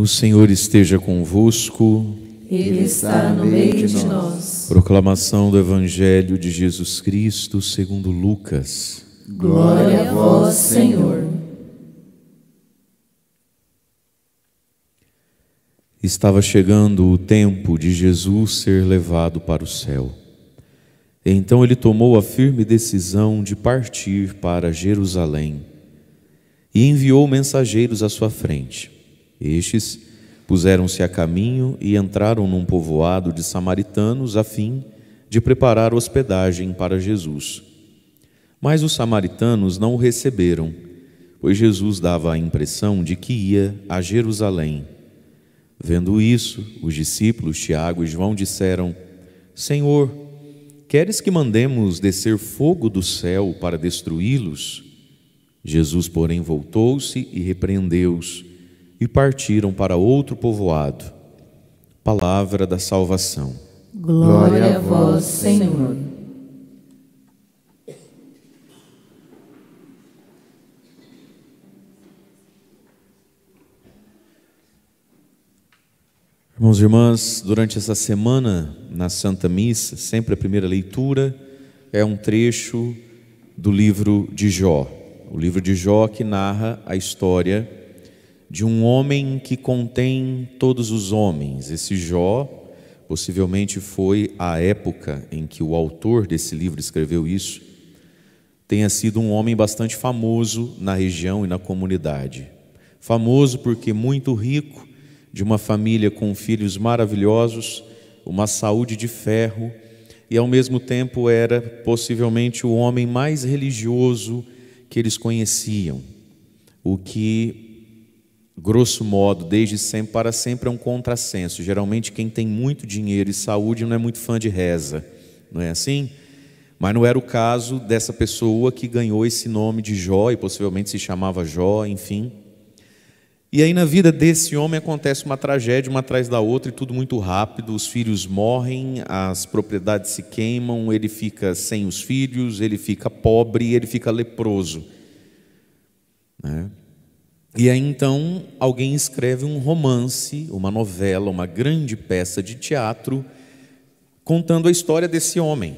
O Senhor esteja convosco. Ele está no meio de nós. Proclamação do Evangelho de Jesus Cristo segundo Lucas. Glória a vós, Senhor. Estava chegando o tempo de Jesus ser levado para o céu. Então ele tomou a firme decisão de partir para Jerusalém e enviou mensageiros à sua frente. Estes puseram-se a caminho e entraram num povoado de samaritanos a fim de preparar hospedagem para Jesus. Mas os samaritanos não o receberam, pois Jesus dava a impressão de que ia a Jerusalém. Vendo isso, os discípulos Tiago e João disseram: Senhor, queres que mandemos descer fogo do céu para destruí-los? Jesus, porém, voltou-se e repreendeu-os, e partiram para outro povoado. Palavra da salvação. Glória a vós, Senhor. Irmãos e irmãs, durante essa semana, na Santa Missa, sempre a primeira leitura é um trecho do livro de Jó. O livro de Jó que narra a história de um homem que contém todos os homens. Esse Jó, possivelmente foi a época em que o autor desse livro escreveu isso, tenha sido um homem bastante famoso na região e na comunidade. Famoso porque muito rico, de uma família com filhos maravilhosos, uma saúde de ferro, e ao mesmo tempo era possivelmente o homem mais religioso que eles conheciam, o que, grosso modo, desde sempre para sempre é um contrassenso. Geralmente quem tem muito dinheiro e saúde não é muito fã de reza, não é assim? Mas não era o caso dessa pessoa que ganhou esse nome de Jó, e possivelmente se chamava Jó, enfim. E aí na vida desse homem acontece uma tragédia, uma atrás da outra, e tudo muito rápido. Os filhos morrem, as propriedades se queimam, ele fica sem os filhos, ele fica pobre e ele fica leproso, né? E aí então alguém escreve um romance, uma novela, uma grande peça de teatro, contando a história desse homem,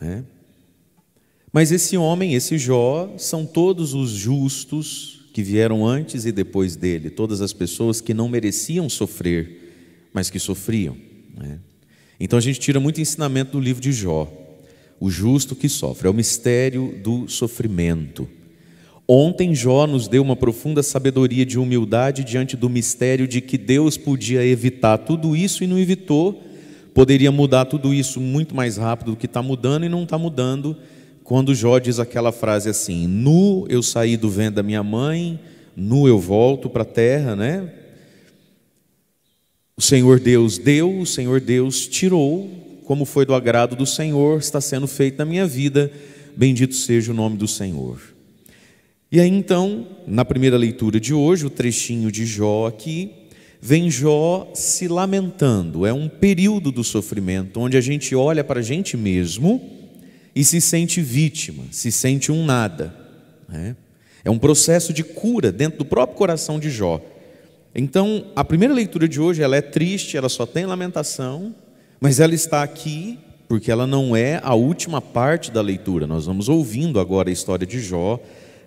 né? Mas esse homem, esse Jó, são todos os justos que vieram antes e depois dele, todas as pessoas que não mereciam sofrer, mas que sofriam, né? Então a gente tira muito ensinamento do livro de Jó. O justo que sofre, é o mistério do sofrimento. Ontem Jó nos deu uma profunda sabedoria de humildade diante do mistério de que Deus podia evitar tudo isso e não evitou, poderia mudar tudo isso muito mais rápido do que está mudando e não está mudando. Quando Jó diz aquela frase assim: nu eu saí do ventre da minha mãe, nu eu volto para a terra, né? O Senhor Deus deu, o Senhor Deus tirou, como foi do agrado do Senhor, está sendo feito na minha vida, bendito seja o nome do Senhor. E aí então, na primeira leitura de hoje, o trechinho de Jó aqui, vem Jó se lamentando. É um período do sofrimento, onde a gente olha para a gente mesmo e se sente vítima, se sente um nada, né? É um processo de cura dentro do próprio coração de Jó. Então, a primeira leitura de hoje, ela é triste, ela só tem lamentação, mas ela está aqui porque ela não é a última parte da leitura. Nós vamos ouvindo agora a história de Jó,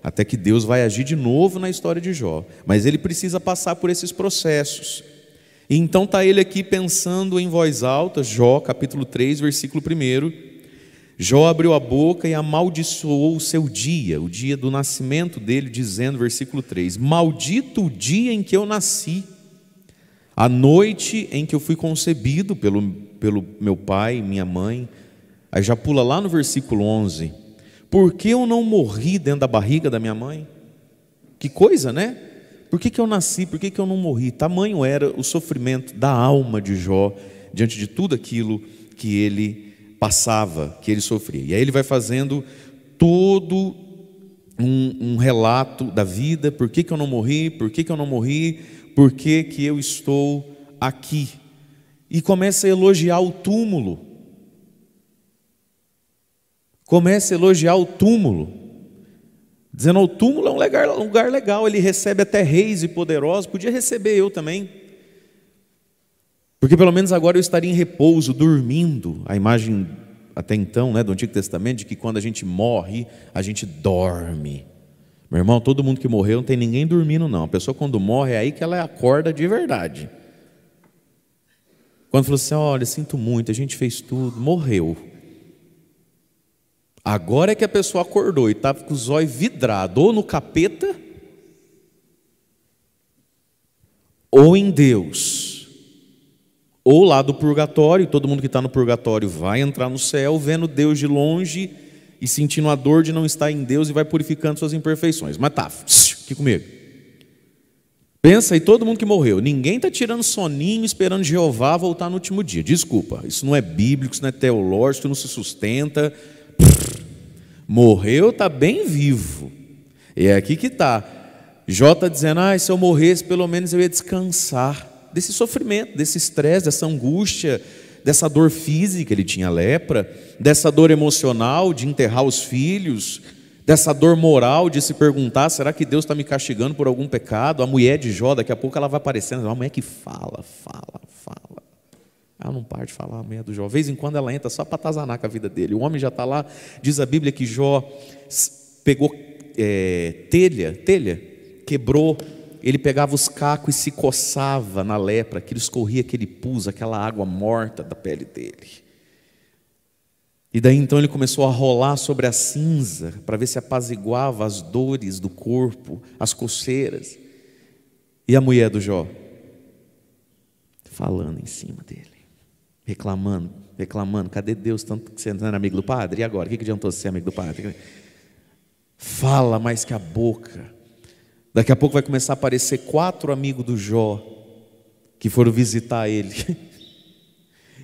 até que Deus vai agir de novo na história de Jó. Mas ele precisa passar por esses processos. E então está ele aqui pensando em voz alta, Jó capítulo 3, versículo 1. Jó abriu a boca e amaldiçoou o seu dia, o dia do nascimento dele, dizendo, versículo 3: maldito o dia em que eu nasci, a noite em que eu fui concebido pelo meu pai e minha mãe. Aí já pula lá no versículo 11: por que eu não morri dentro da barriga da minha mãe? Que coisa, né? Por que eu nasci? Por que eu não morri? Tamanho era o sofrimento da alma de Jó diante de tudo aquilo que ele passava, que ele sofria. E aí ele vai fazendo todo um relato da vida. Por que eu não morri? Por que eu não morri? Por que eu estou aqui? E começa a elogiar o túmulo. Começa a elogiar o túmulo. dizendo: o túmulo é um lugar legal, ele recebe até reis e poderosos, podia receber eu também, porque pelo menos agora eu estaria em repouso, dormindo. A imagem até então, do Antigo Testamento, de que quando a gente morre, a gente dorme. Meu irmão, todo mundo que morreu, não tem ninguém dormindo não. A pessoa quando morre, é aí que ela acorda de verdade. Quando falou assim: olha, sinto muito, a gente fez tudo, morreu. Agora é que a pessoa acordou e estava com os olhos vidrados, ou no capeta, ou em Deus. Ou lá do purgatório, todo mundo que está no purgatório vai entrar no céu, vendo Deus de longe e sentindo a dor de não estar em Deus, e vai purificando suas imperfeições. Mas tá, aqui comigo. Pensa aí, todo mundo que morreu, ninguém está tirando soninho esperando Jeová voltar no último dia. Desculpa, isso não é bíblico, isso não é teológico, isso não se sustenta. Morreu, está bem vivo. É aqui que está. Jó está dizendo: se eu morresse, pelo menos eu ia descansar desse sofrimento, desse estresse, dessa angústia, dessa dor física, ele tinha lepra, dessa dor emocional de enterrar os filhos, dessa dor moral de se perguntar: será que Deus está me castigando por algum pecado? A mulher de Jó, daqui a pouco ela vai aparecendo, uma mulher que fala. Ela não para de falar, a mulher do Jó. De vez em quando ela entra só para atazanar com a vida dele. O homem já está lá. Diz a Bíblia que Jó pegou telha, quebrou. Ele pegava os cacos e se coçava na lepra, que escorria aquele pus, aquela água morta da pele dele. E daí então ele começou a rolar sobre a cinza, para ver se apaziguava as dores do corpo, as coceiras. E a mulher do Jó falando em cima dele, reclamando, cadê Deus, tanto que você não era amigo do padre? E agora, o que adiantou ser amigo do padre? Fala mais que a boca. Daqui a pouco vai começar a aparecer 4 amigos do Jó que foram visitar ele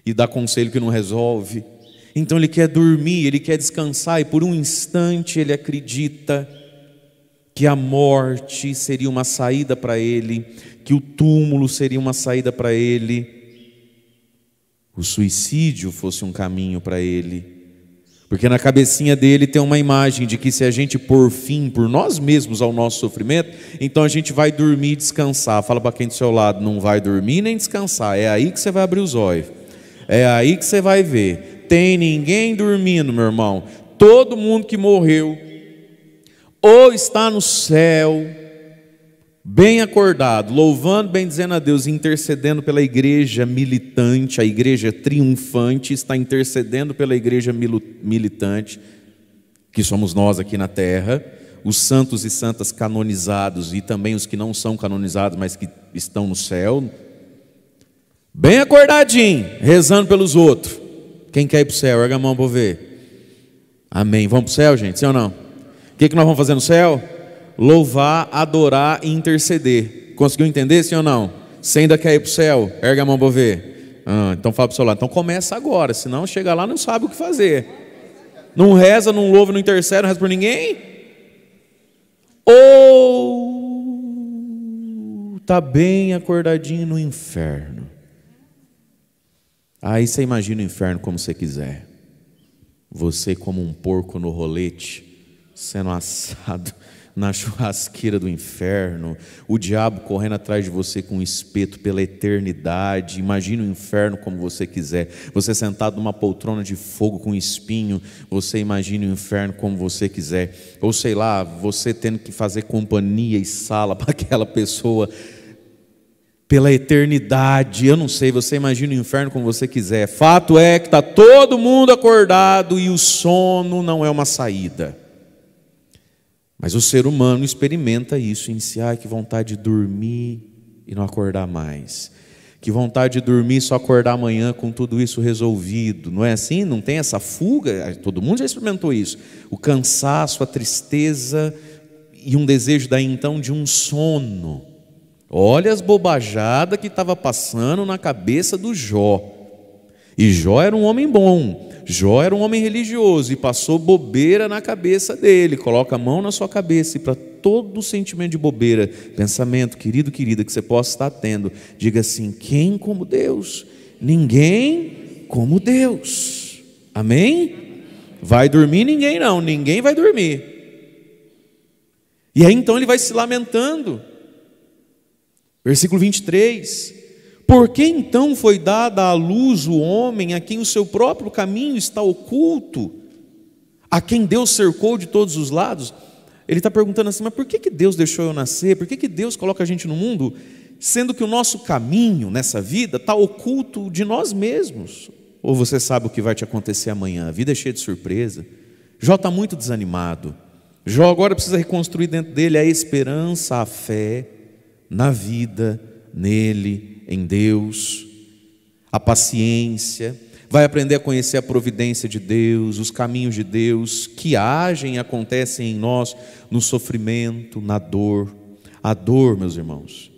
e dar conselho que não resolve. Então ele quer dormir, ele quer descansar, e por um instante ele acredita que a morte seria uma saída para ele, que o túmulo seria uma saída para ele, o suicídio fosse um caminho para ele. Porque na cabecinha dele tem uma imagem de que se a gente pôr fim por nós mesmos ao nosso sofrimento, então a gente vai dormir e descansar. Fala para quem do seu lado: não vai dormir nem descansar. É aí que você vai abrir os olhos. É aí que você vai ver. Tem ninguém dormindo, meu irmão. Todo mundo que morreu ou está no céu, bem acordado, louvando, bendizendo a Deus, intercedendo pela igreja militante. A igreja triunfante está intercedendo pela igreja militante, que somos nós aqui na terra, os santos e santas canonizados, e também os que não são canonizados, mas que estão no céu, bem acordadinho, rezando pelos outros. Quem quer ir para o céu? Erga a mão para eu ver. Amém. Vamos para o céu, gente? Sim ou não? O que nós vamos fazer no céu? Louvar, adorar e interceder. Conseguiu entender, sim ou não? Você ainda quer ir para o céu? Erga a mão para eu ver. Então fala para o seu lado. Então começa agora, senão chega lá e não sabe o que fazer. Não reza, não louva, não intercede, não reza por ninguém. Ou está bem acordadinho no inferno. Aí você imagina o inferno como você quiser. Você como um porco no rolete, sendo assado na churrasqueira do inferno, o diabo correndo atrás de você com um espeto pela eternidade. Imagina o inferno como você quiser. Você sentado numa poltrona de fogo com espinho, você imagina o inferno como você quiser. Ou sei lá, você tendo que fazer companhia e sala para aquela pessoa pela eternidade. Eu não sei, você imagina o inferno como você quiser. Fato é que está todo mundo acordado e o sono não é uma saída. Mas o ser humano experimenta isso em si. Ai, que vontade de dormir e não acordar mais. Que vontade de dormir e só acordar amanhã com tudo isso resolvido. Não é assim? Não tem essa fuga? Todo mundo já experimentou isso. O cansaço, a tristeza e um desejo daí então de um sono. Olha as bobajadas que estava passando na cabeça do Jó. E Jó era um homem bom. Jó era um homem religioso e passou bobeira na cabeça dele. Coloca a mão na sua cabeça e para todo sentimento de bobeira, pensamento, querido, querida, que você possa estar tendo, diga assim: quem como Deus? Ninguém como Deus. Amém? Vai dormir ninguém não, ninguém vai dormir. E aí então ele vai se lamentando. Versículo 23. Por que então foi dada à luz o homem a quem o seu próprio caminho está oculto, a quem Deus cercou de todos os lados? Ele está perguntando assim, mas por que Deus deixou eu nascer? Por que Deus coloca a gente no mundo, sendo que o nosso caminho nessa vida está oculto de nós mesmos? Ou você sabe o que vai te acontecer amanhã? A vida é cheia de surpresa. Jó está muito desanimado. Jó agora precisa reconstruir dentro dele a esperança, a fé na vida, nele, em Deus, a paciência. Vai aprender a conhecer a providência de Deus, os caminhos de Deus que agem e acontecem em nós no sofrimento, na dor. A dor, meus irmãos,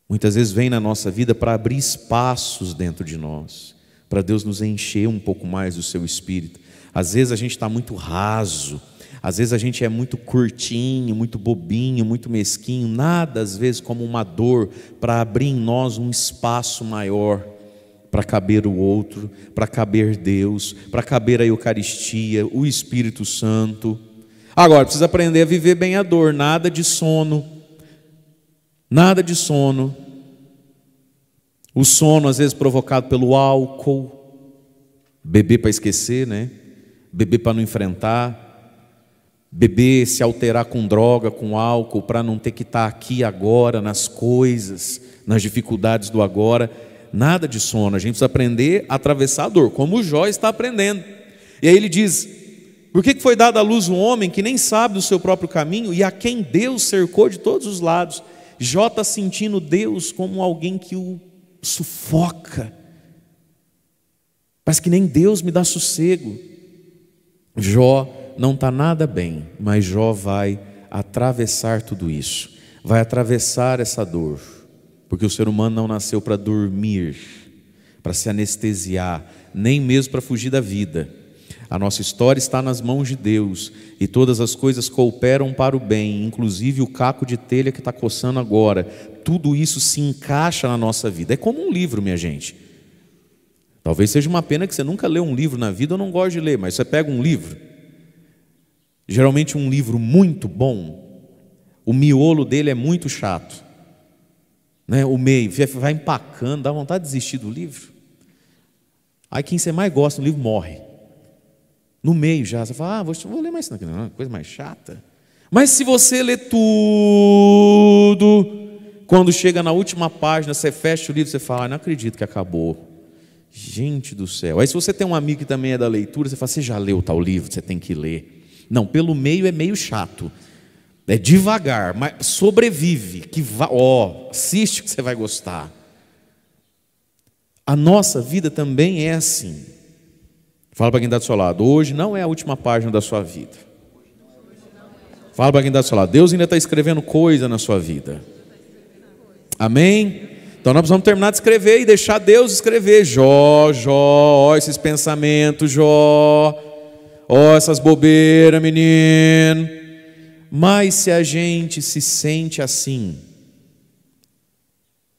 muitas vezes vem na nossa vida para abrir espaços dentro de nós, para Deus nos encher um pouco mais do seu Espírito. Às vezes a gente está muito raso, às vezes a gente é muito curtinho, muito bobinho, muito mesquinho. Nada às vezes como uma dor para abrir em nós um espaço maior, para caber o outro, para caber Deus, para caber a Eucaristia, o Espírito Santo. Agora, precisa aprender a viver bem a dor. Nada de sono. Nada de sono. O sono às vezes provocado pelo álcool. Beber para esquecer, né? Beber para não enfrentar. Beber, se alterar com droga, com álcool, para não ter que estar aqui agora, nas coisas, nas dificuldades do agora. Nada de sono. A gente precisa aprender a atravessar a dor, como o Jó está aprendendo. E aí ele diz, por que foi dado à luz um homem que nem sabe do seu próprio caminho e a quem Deus cercou de todos os lados? Jó está sentindo Deus como alguém que o sufoca. Parece que nem Deus me dá sossego. Jó não está nada bem, mas Jó vai atravessar tudo isso, vai atravessar essa dor, porque o ser humano não nasceu para dormir, para se anestesiar, nem mesmo para fugir da vida. A nossa história está nas mãos de Deus, e todas as coisas cooperam para o bem, inclusive o caco de telha que está coçando agora. Tudo isso se encaixa na nossa vida. É como um livro, minha gente. Talvez seja uma pena que você nunca leu um livro na vida, eu não gosto de ler, mas você pega um livro, geralmente um livro muito bom, o miolo dele é muito chato, né? O meio, vai empacando, dá vontade de desistir do livro. Aí quem você mais gosta do livro morre. No meio já, você fala, vou ler mais isso aqui, não é uma coisa mais chata. Mas se você lê tudo, quando chega na última página, você fecha o livro, você fala, não acredito que acabou. Gente do céu. Aí se você tem um amigo que também é da leitura, você fala, você já leu tal livro, você tem que ler. Não, pelo meio é meio chato. É devagar, mas sobrevive. Assiste que você vai gostar. A nossa vida também é assim. Fala para quem está do seu lado, hoje não é a última página da sua vida. Fala para quem está do seu lado, Deus ainda está escrevendo coisa na sua vida. Amém? Então nós precisamos terminar de escrever e deixar Deus escrever. Jó, ó esses pensamentos, Jó, ó essas bobeiras, menino. Mas se a gente se sente assim,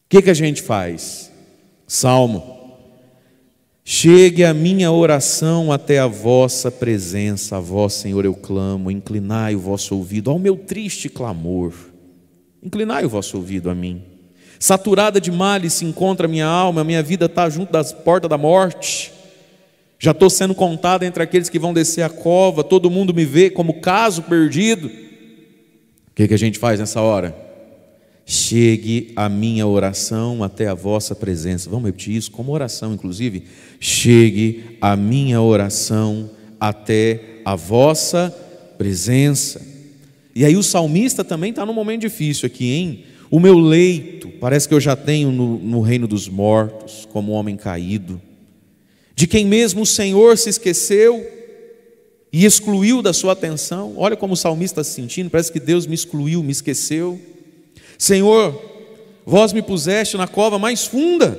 o que a gente faz? Salmo. Chegue a minha oração até a vossa presença, a vós, Senhor, eu clamo, inclinai o vosso ouvido ao meu triste clamor. Inclinai o vosso ouvido a mim. Saturada de males se encontra a minha vida está junto das portas da morte. Já estou sendo contado entre aqueles que vão descer a cova, todo mundo me vê como caso perdido. O que a gente faz nessa hora? Chegue a minha oração até a vossa presença. Vamos repetir isso como oração, inclusive. Chegue a minha oração até a vossa presença. E aí o salmista também está num momento difícil aqui, hein? O meu leito, parece que eu já tenho no reino dos mortos, como um homem caído, de quem mesmo o Senhor se esqueceu e excluiu da sua atenção. Olha como o salmista está se sentindo, parece que Deus me excluiu, me esqueceu. Senhor, vós me puseste na cova mais funda,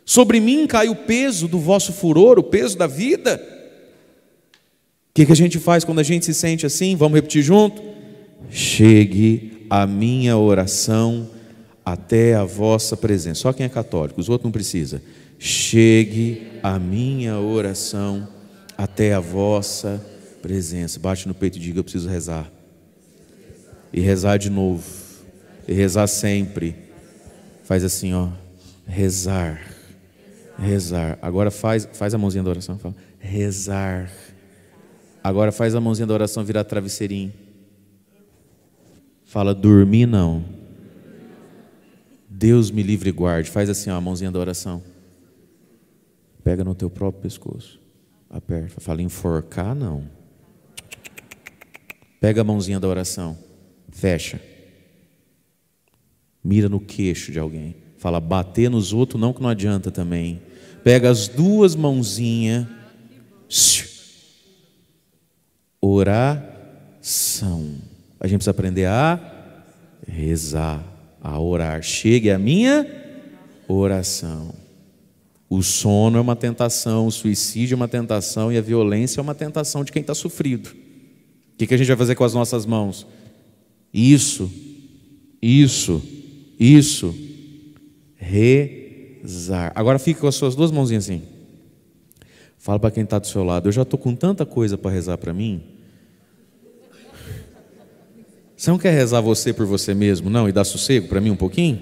sobre mim cai o peso do vosso furor, o peso da vida. O que a gente faz quando a gente se sente assim? Vamos repetir junto? Chegue a minha oração até a vossa presença. Só quem é católico, os outros não precisa. Chegue a minha oração até a vossa presença. Bate no peito e diga: eu preciso rezar. E rezar de novo. E rezar sempre. Faz assim, ó. Rezar. Rezar. Agora faz a mãozinha da oração. Fala, rezar. Agora faz a mãozinha da oração virar travesseirinho. Fala, dormir não. Deus me livre e guarde. Faz assim, ó, a mãozinha da oração. Pega no teu próprio pescoço. Aperta. Fala, enforcar não. Pega a mãozinha da oração. Fecha. Mira no queixo de alguém. Fala, bater nos outros não, que não adianta também. Pega as duas mãozinhas. Oração. A gente precisa aprender a rezar, a orar. Chegue a minha oração. O sono é uma tentação, o suicídio é uma tentação e a violência é uma tentação de quem está sofrido. O que a gente vai fazer com as nossas mãos? Isso. Rezar. Agora fica com as suas duas mãozinhas assim. Fala para quem está do seu lado: eu já estou com tanta coisa para rezar para mim. Você não quer rezar você por você mesmo, não? E dar sossego para mim um pouquinho?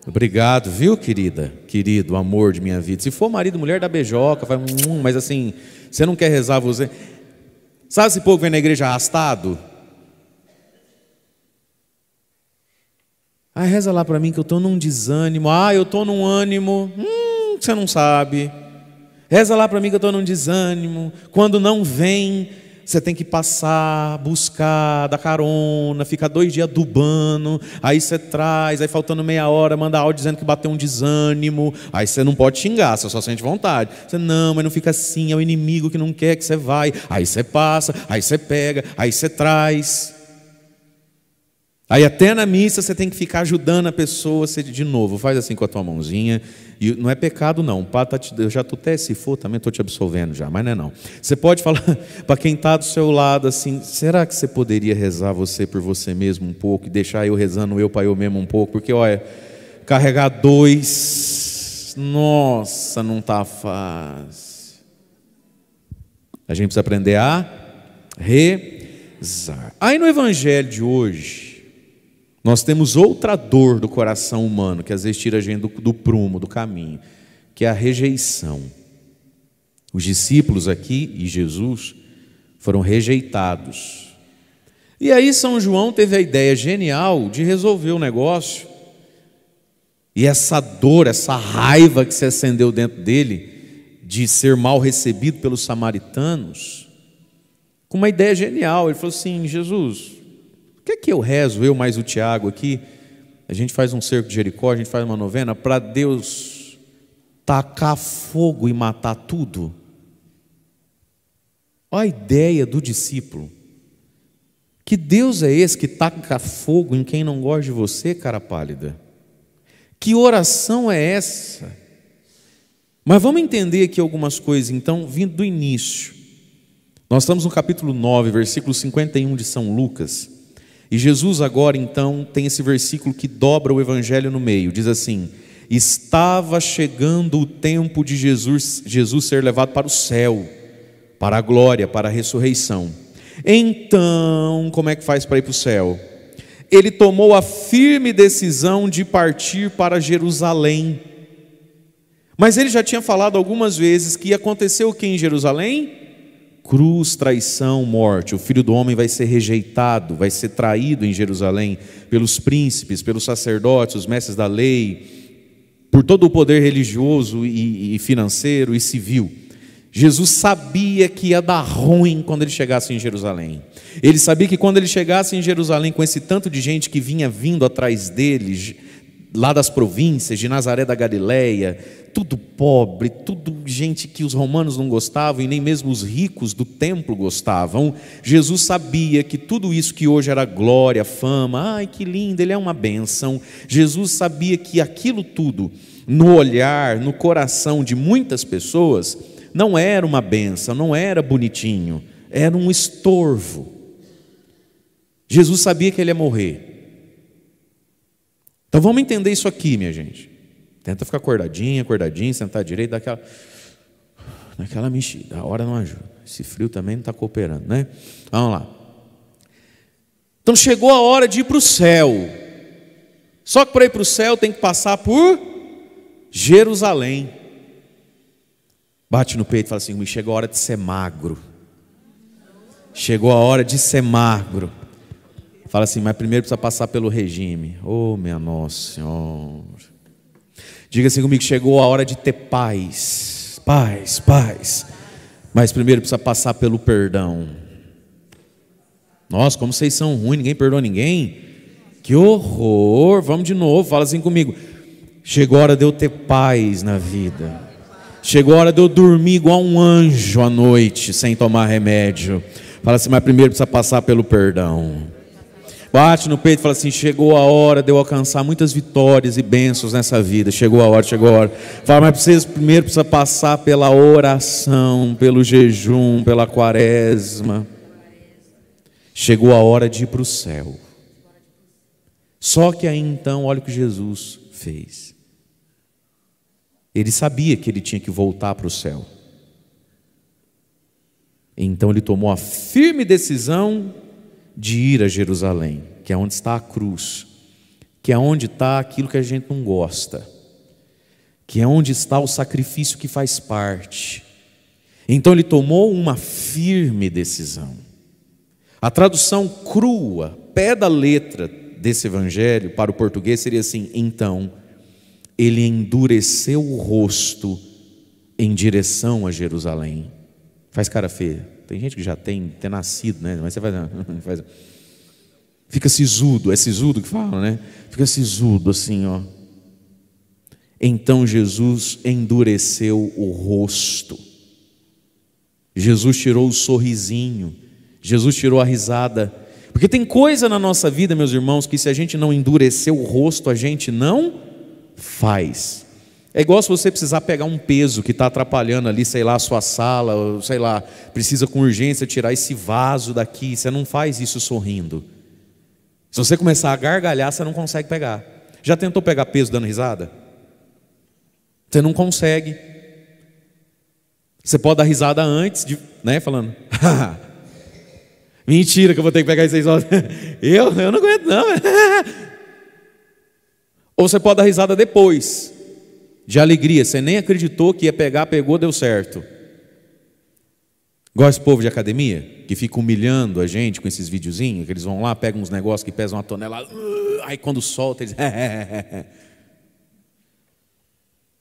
Obrigado, viu, querida? Querido, amor de minha vida. Se for marido, mulher, dá beijoca, vai, mas assim, você não quer rezar você. Sabe esse povo vem na igreja arrastado? Reza lá para mim que eu estou num desânimo. Eu estou num ânimo. Você não sabe. Reza lá para mim que eu estou num desânimo. Quando não vem, você tem que passar, buscar, dar carona, ficar 2 dias adubando. Aí você traz, aí faltando meia hora, manda áudio dizendo que bateu um desânimo. Aí você não pode xingar, você só sente vontade. Você, não, mas não fica assim, é o inimigo que não quer que você vai. Aí você passa, aí você pega, aí você traz. Aí até na missa você tem que ficar ajudando a pessoa. Você, de novo, faz assim com a tua mãozinha. E não é pecado não. Eu já estou até, se for, também estou te absolvendo já, mas não é não. Você pode falar para quem está do seu lado assim: será que você poderia rezar você por você mesmo um pouco e deixar eu rezando eu para eu mesmo um pouco? Porque olha, carregar 2, nossa, não está fácil. A gente precisa aprender a rezar. Aí no evangelho de hoje nós temos outra dor do coração humano, que às vezes tira a gente do prumo, do caminho, que é a rejeição. Os discípulos aqui e Jesus foram rejeitados. E aí São João teve a ideia genial de resolver o negócio. E essa dor, essa raiva que se acendeu dentro dele, de ser mal recebido pelos samaritanos, com uma ideia genial. Ele falou assim: Jesus, o que eu rezo, eu mais o Tiago aqui? A gente faz um cerco de Jericó, a gente faz uma novena para Deus tacar fogo e matar tudo. Olha a ideia do discípulo. Que Deus é esse que taca fogo em quem não gosta de você, cara pálida? Que oração é essa? Mas vamos entender aqui algumas coisas então, vindo do início. Nós estamos no capítulo 9, versículo 51 de São Lucas. E Jesus agora então tem esse versículo que dobra o evangelho no meio. Diz assim: estava chegando o tempo de Jesus ser levado para o céu, para a glória, para a ressurreição. Então, como é que faz para ir para o céu? Ele tomou a firme decisão de partir para Jerusalém. Mas ele já tinha falado algumas vezes que ia acontecer o que em Jerusalém? Cruz, traição, morte. O Filho do Homem vai ser rejeitado, vai ser traído em Jerusalém pelos príncipes, pelos sacerdotes, os mestres da lei, por todo o poder religioso e financeiro e civil. Jesus sabia que ia dar ruim quando ele chegasse em Jerusalém. Ele sabia que quando ele chegasse em Jerusalém, com esse tanto de gente que vinha vindo atrás dele, lá das províncias, de Nazaré da Galileia, tudo pobre, tudo gente que os romanos não gostavam e nem mesmo os ricos do templo gostavam. Jesus sabia que tudo isso que hoje era glória, fama, ai que lindo, ele é uma bênção. Jesus sabia que aquilo tudo, no olhar, no coração de muitas pessoas, não era uma bênção, não era bonitinho, era um estorvo. Jesus sabia que ele ia morrer. Então vamos entender isso aqui, minha gente. Tenta ficar acordadinho, sentar direito, dá aquela naquela mexida, a hora não ajuda. Esse frio também não está cooperando, né? Vamos lá. Então chegou a hora de ir para o céu. Só que para ir para o céu tem que passar por Jerusalém. Bate no peito e fala assim: chegou a hora de ser magro. Chegou a hora de ser magro. Fala assim: mas primeiro precisa passar pelo regime. Oh, minha Nossa Senhora. Diga assim comigo: chegou a hora de ter paz. Paz, paz. Mas primeiro precisa passar pelo perdão. Nossa, como vocês são ruins, ninguém perdoa ninguém. Que horror. Vamos de novo, fala assim comigo: chegou a hora de eu ter paz na vida. Chegou a hora de eu dormir igual um anjo à noite, sem tomar remédio. Fala assim: mas primeiro precisa passar pelo perdão. Bate no peito e fala assim: chegou a hora de eu alcançar muitas vitórias e bênçãos nessa vida. Chegou a hora, chegou a hora. Fala: mas primeiro precisa passar pela oração, pelo jejum, pela quaresma. Chegou a hora de ir para o céu. Só que aí então, olha o que Jesus fez. Ele sabia que ele tinha que voltar para o céu. Então ele tomou a firme decisão de ir a Jerusalém, que é onde está a cruz, que é onde está aquilo que a gente não gosta, que é onde está o sacrifício que faz parte. Então ele tomou uma firme decisão. A tradução crua, pé da letra desse evangelho para o português seria assim: então ele endureceu o rosto em direção a Jerusalém. Faz cara feia. Tem gente que já tem nascido, né? Mas você faz. Fica sisudo, é sisudo que fala, né? Fica sisudo assim, ó. Então Jesus endureceu o rosto. Jesus tirou o sorrisinho. Jesus tirou a risada. Porque tem coisa na nossa vida, meus irmãos, que se a gente não endurecer o rosto, a gente não faz. É igual se você precisar pegar um peso que está atrapalhando ali, sei lá, a sua sala, ou sei lá, precisa com urgência tirar esse vaso daqui. Você não faz isso sorrindo. Se você começar a gargalhar, você não consegue pegar. Já tentou pegar peso dando risada? Você não consegue. Você pode dar risada antes, né, falando: mentira que eu vou ter que pegar isso aí só. Eu não aguento não. Ou você pode dar risada depois, de alegria. Você nem acreditou que ia pegar, pegou, deu certo. Igual esse povo de academia, que fica humilhando a gente com esses videozinhos, que eles vão lá, pegam uns negócios que pesam 1 tonelada, aí quando solta, eles...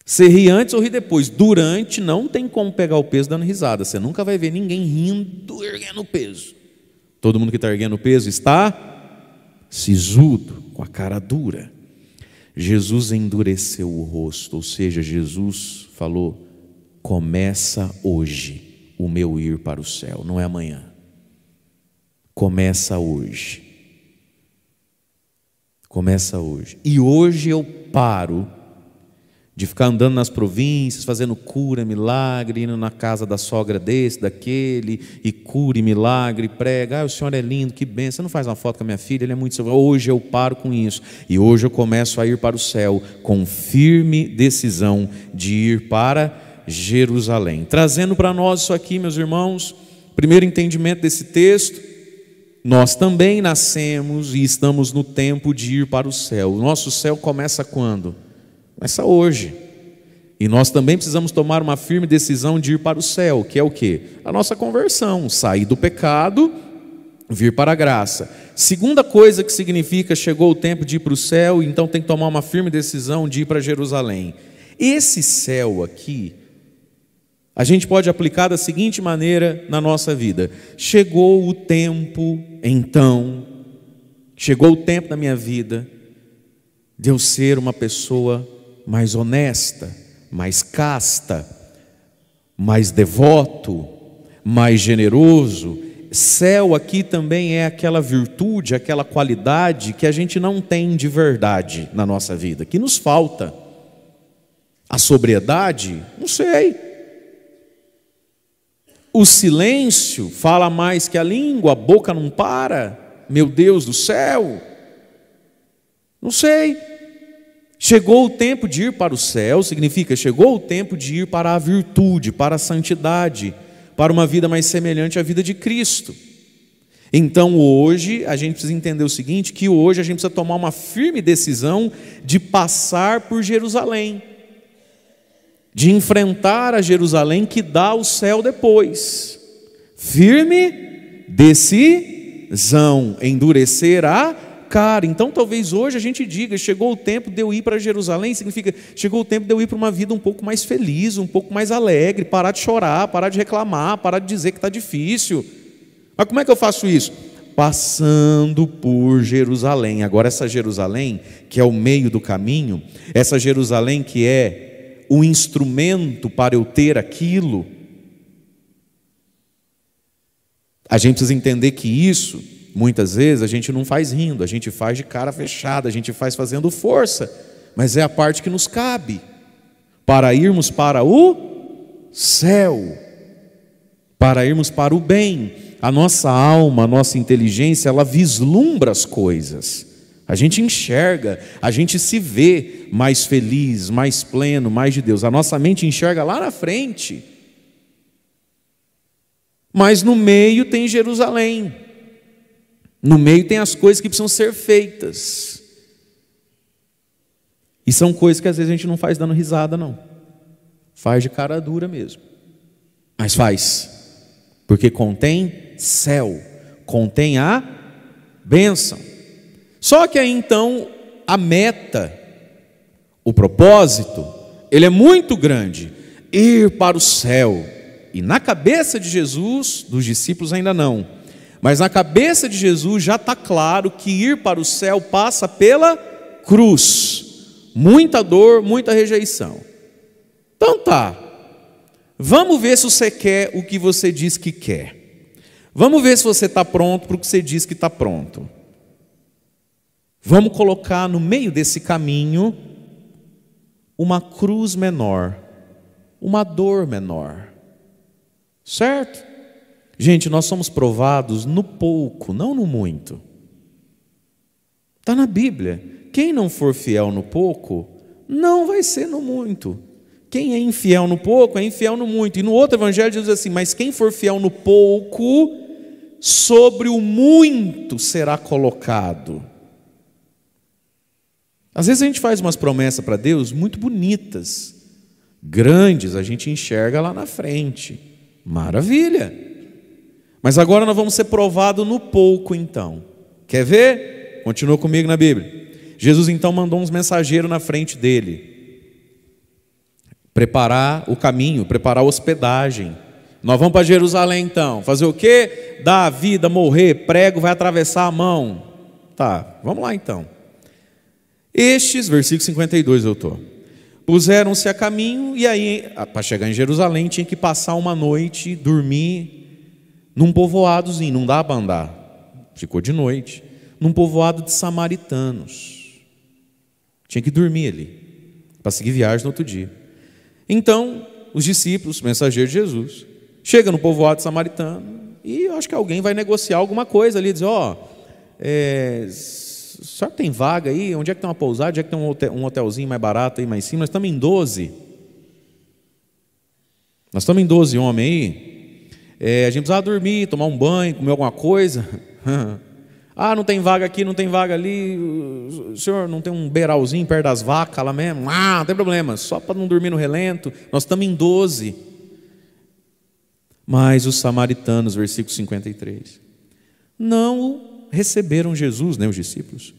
Você ri antes ou ri depois. Durante, não tem como pegar o peso dando risada. Você nunca vai ver ninguém rindo, erguendo o peso. Todo mundo que está erguendo o peso está sisudo, com a cara dura. Jesus endureceu o rosto, ou seja, Jesus falou: começa hoje o meu ir para o céu, não é amanhã. Começa hoje. Começa hoje. E hoje eu paro de ficar andando nas províncias, fazendo cura, milagre, indo na casa da sogra desse, daquele, e cura e milagre, prega: o senhor é lindo, que bênção, você não faz uma foto com a minha filha, ele é muito... Hoje eu paro com isso, e hoje eu começo a ir para o céu, com firme decisão de ir para Jerusalém. Trazendo para nós isso aqui, meus irmãos, primeiro entendimento desse texto: nós também nascemos e estamos no tempo de ir para o céu. O nosso céu começa quando? Começa hoje. E nós também precisamos tomar uma firme decisão de ir para o céu, que é o quê? A nossa conversão, sair do pecado, vir para a graça. Segunda coisa que significa: chegou o tempo de ir para o céu, então tem que tomar uma firme decisão de ir para Jerusalém. Esse céu aqui, a gente pode aplicar da seguinte maneira na nossa vida: chegou o tempo, então, chegou o tempo da minha vida de eu ser uma pessoa mais honesta, mais casta, mais devoto, mais generoso. Céu aqui também é aquela virtude, aquela qualidade que a gente não tem de verdade na nossa vida, que nos falta. A sobriedade, não sei. O silêncio fala mais que a língua, a boca não para. Meu Deus do céu, não sei. Chegou o tempo de ir para o céu, significa chegou o tempo de ir para a virtude, para a santidade, para uma vida mais semelhante à vida de Cristo. Então hoje a gente precisa entender o seguinte, que hoje a gente precisa tomar uma firme decisão de passar por Jerusalém, de enfrentar a Jerusalém que dá o céu depois. Firme decisão, endurecer a cara. Então talvez hoje a gente diga, chegou o tempo de eu ir para Jerusalém, significa, chegou o tempo de eu ir para uma vida um pouco mais feliz, um pouco mais alegre, parar de chorar, parar de reclamar, parar de dizer que está difícil. Mas como é que eu faço isso? Passando por Jerusalém. Agora essa Jerusalém, que é o meio do caminho, essa Jerusalém que é o instrumento para eu ter aquilo, a gente precisa entender que isso, muitas vezes, a gente não faz rindo, a gente faz de cara fechada, a gente faz fazendo força, mas é a parte que nos cabe, para irmos para o céu, para irmos para o bem. A nossa alma, a nossa inteligência, ela vislumbra as coisas, a gente enxerga, a gente se vê mais feliz, mais pleno, mais de Deus, a nossa mente enxerga lá na frente, mas no meio tem Jerusalém, no meio tem as coisas que precisam ser feitas, e são coisas que às vezes a gente não faz dando risada não, faz de cara dura mesmo, mas faz, porque contém céu, contém a bênção. Só que aí então a meta, o propósito, ele é muito grande, ir para o céu. E na cabeça de Jesus, dos discípulos ainda não, mas na cabeça de Jesus já está claro que ir para o céu passa pela cruz, muita dor, muita rejeição. Então tá, vamos ver se você quer o que você diz que quer. Vamos ver se você está pronto para o que você diz que está pronto. Vamos colocar no meio desse caminho uma cruz menor, uma dor menor. Certo? Gente, nós somos provados no pouco, não no muito. Está na Bíblia. Quem não for fiel no pouco, não vai ser no muito. Quem é infiel no pouco, é infiel no muito. E no outro evangelho diz assim, mas quem for fiel no pouco, sobre o muito será colocado. Às vezes a gente faz umas promessas para Deus muito bonitas, grandes, a gente enxerga lá na frente. Maravilha! Mas agora nós vamos ser provados no pouco então. Quer ver? Continua comigo na Bíblia. Jesus então mandou uns mensageiros na frente dele, preparar o caminho, preparar a hospedagem. Nós vamos para Jerusalém então, fazer o quê? Dar a vida, morrer, prego vai atravessar a mão. Tá, vamos lá então. Estes, versículo 52 eu estou. Puseram-se a caminho e aí, para chegar em Jerusalém, tinha que passar uma noite, dormir num povoadozinho, não dá para andar, ficou de noite, num povoado de samaritanos. Tinha que dormir ali, para seguir viagem no outro dia. Então, os discípulos, mensageiros de Jesus, chegam no povoado samaritano e eu acho que alguém vai negociar alguma coisa ali, dizer, o senhor tem vaga aí? Onde é que tem uma pousada? Onde é que tem um hotelzinho mais barato aí mais em cima? Nós estamos em 12. Nós estamos em 12 homens aí. A gente precisava dormir, tomar um banho, comer alguma coisa. Não tem vaga aqui, não tem vaga ali. O senhor não tem um beiralzinho perto das vacas lá mesmo? Não tem problema, só para não dormir no relento. Nós estamos em 12. Mas os samaritanos, versículo 53, não receberam Jesus, nem os discípulos.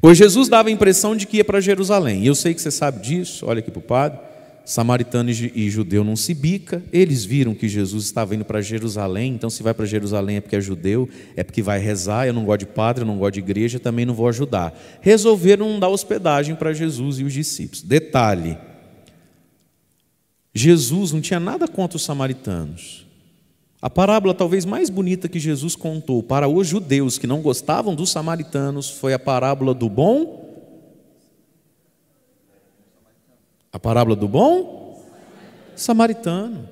Pois Jesus dava a impressão de que ia para Jerusalém. E eu sei que você sabe disso, olha aqui para o padre. Samaritano e judeu não se bica. Eles viram que Jesus estava indo para Jerusalém. Então se vai para Jerusalém é porque é judeu, é porque vai rezar. Eu não gosto de padre, eu não gosto de igreja, também não vou ajudar. Resolveram não dar hospedagem para Jesus e os discípulos. Detalhe, Jesus não tinha nada contra os samaritanos. A parábola talvez mais bonita que Jesus contou para os judeus que não gostavam dos samaritanos foi a parábola do bom. A parábola do bom samaritano.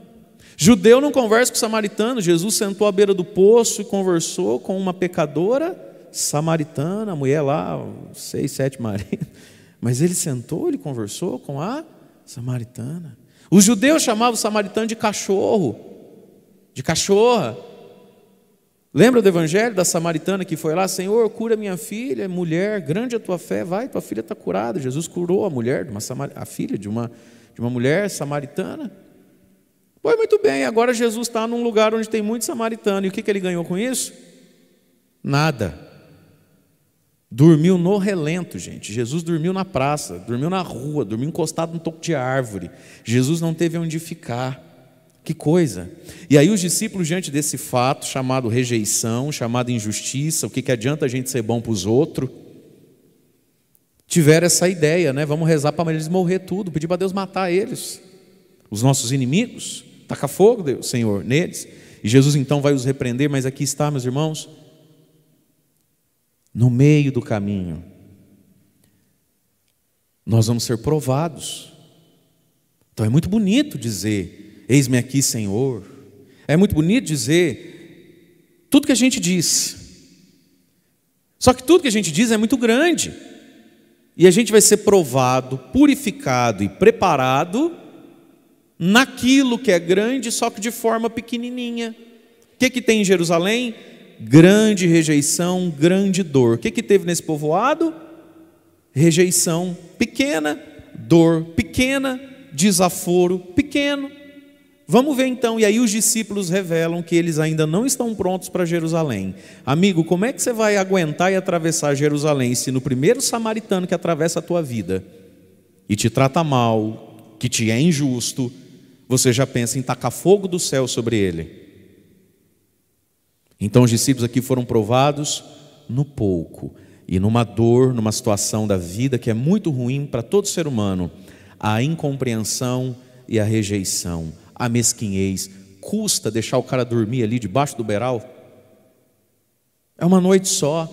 Judeu não conversa com samaritano. Jesus sentou à beira do poço e conversou com uma pecadora samaritana, a mulher lá, 6, 7 maridos. Mas ele sentou, ele conversou com a samaritana. Os judeus chamavam o samaritano de cachorro, de cachorra. Lembra do evangelho da samaritana que foi lá? Senhor, cura minha filha, mulher, grande a tua fé, vai, tua filha está curada. Jesus curou a mulher, a filha de uma mulher samaritana. Foi muito bem, agora Jesus está num lugar onde tem muito samaritano. E o que ele ganhou com isso? Nada. Dormiu no relento, gente. Jesus dormiu na praça, dormiu na rua, dormiu encostado num toco de árvore. Jesus não teve onde ficar. Que coisa. E aí os discípulos, diante desse fato, chamado rejeição, chamado injustiça, o que adianta a gente ser bom para os outros, tiveram essa ideia, né? Vamos rezar para eles morrer tudo, pedir para Deus matar eles, os nossos inimigos, taca fogo, Deus, Senhor, neles. E Jesus então vai os repreender, mas aqui está, meus irmãos, no meio do caminho, nós vamos ser provados. Então é muito bonito dizer, eis-me aqui, Senhor. É muito bonito dizer tudo que a gente diz. Só que tudo que a gente diz é muito grande. E a gente vai ser provado, purificado e preparado naquilo que é grande, só que de forma pequenininha. O que tem em Jerusalém? Grande rejeição, grande dor. O que teve nesse povoado? Rejeição pequena, dor pequena, desaforo pequeno. Vamos ver então, e aí os discípulos revelam que eles ainda não estão prontos para Jerusalém. Amigo, como é que você vai aguentar e atravessar Jerusalém se no primeiro samaritano que atravessa a tua vida e te trata mal, que te é injusto, você já pensa em tacar fogo do céu sobre ele? Então os discípulos aqui foram provados no pouco e numa dor, numa situação da vida que é muito ruim para todo ser humano, a incompreensão e a rejeição, a mesquinhez. Custa deixar o cara dormir ali debaixo do beiral? É uma noite só.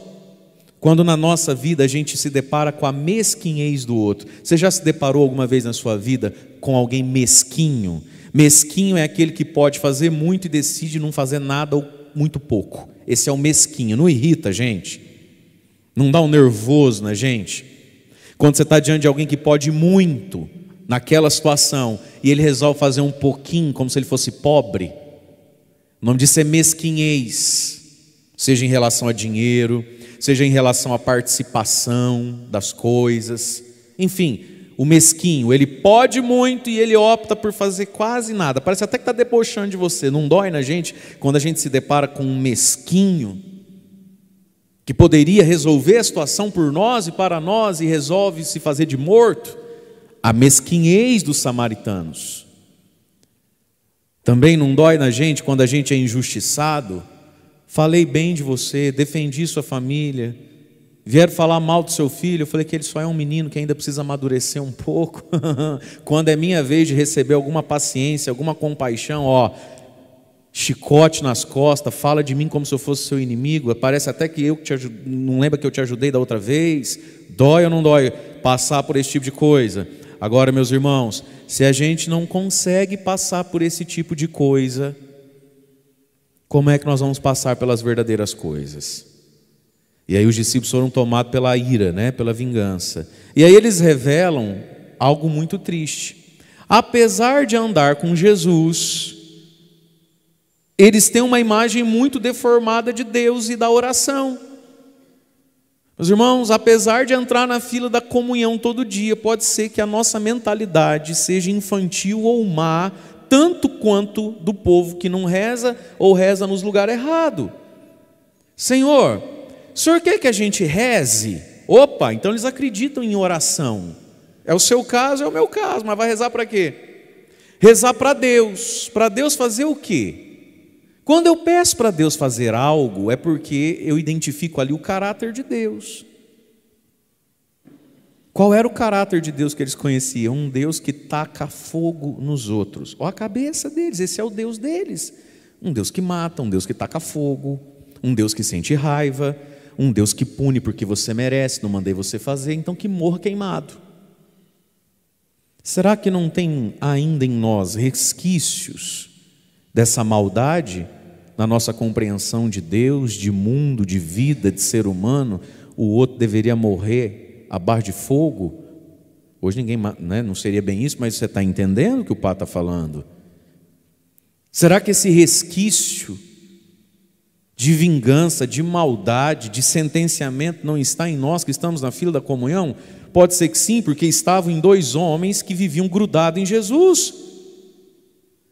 Quando na nossa vida a gente se depara com a mesquinhez do outro. Você já se deparou alguma vez na sua vida com alguém mesquinho? Mesquinho é aquele que pode fazer muito e decide não fazer nada ou muito pouco. Esse é o mesquinho. Não irrita a gente? Não dá um nervoso na gente? Quando você está diante de alguém que pode muito naquela situação e ele resolve fazer um pouquinho como se ele fosse pobre, o nome disso é mesquinhez. Seja em relação a dinheiro, seja em relação à participação das coisas, enfim, o mesquinho, ele pode muito e ele opta por fazer quase nada. Parece até que está debochando de você. Não dói na gente quando a gente se depara com um mesquinho que poderia resolver a situação por nós e para nós e resolve se fazer de morto? A mesquinhez dos samaritanos. Também não dói na gente quando a gente é injustiçado. Falei bem de você, defendi sua família, vieram falar mal do seu filho, eu falei que ele só é um menino que ainda precisa amadurecer um pouco. Quando é minha vez de receber alguma paciência, alguma compaixão, chicote nas costas, fala de mim como se eu fosse seu inimigo, parece até que eu te não lembra que eu te ajudei da outra vez. Dói ou não dói passar por esse tipo de coisa? Agora, meus irmãos, se a gente não consegue passar por esse tipo de coisa, como é que nós vamos passar pelas verdadeiras coisas? E aí os discípulos foram tomados pela ira, pela vingança. E aí eles revelam algo muito triste. Apesar de andar com Jesus, eles têm uma imagem muito deformada de Deus e da oração. Meus irmãos, apesar de entrar na fila da comunhão todo dia, pode ser que a nossa mentalidade seja infantil ou má, tanto quanto do povo que não reza ou reza nos lugares errados. Senhor, o Senhor quer que a gente reze? Opa, então eles acreditam em oração. É o seu caso, é o meu caso, mas vai rezar para quê? Rezar para Deus fazer o quê? Quando eu peço para Deus fazer algo, é porque eu identifico ali o caráter de Deus. Qual era o caráter de Deus que eles conheciam? Um Deus que taca fogo nos outros. Olha a cabeça deles, esse é o Deus deles. Um Deus que mata, um Deus que taca fogo, um Deus que sente raiva, um Deus que pune porque você merece, não mandei você fazer, então que morra queimado. Será que não tem ainda em nós resquícios dessa maldade na nossa compreensão de Deus, de mundo, de vida, de ser humano? O outro deveria morrer à barra de fogo Hoje ninguém, né, não seria bem isso, mas você está entendendo o que o Pá está falando? Será que esse resquício de vingança, de maldade, de sentenciamento não está em nós que estamos na fila da comunhão? Pode ser que sim, porque estavam em 2 homens que viviam grudados em Jesus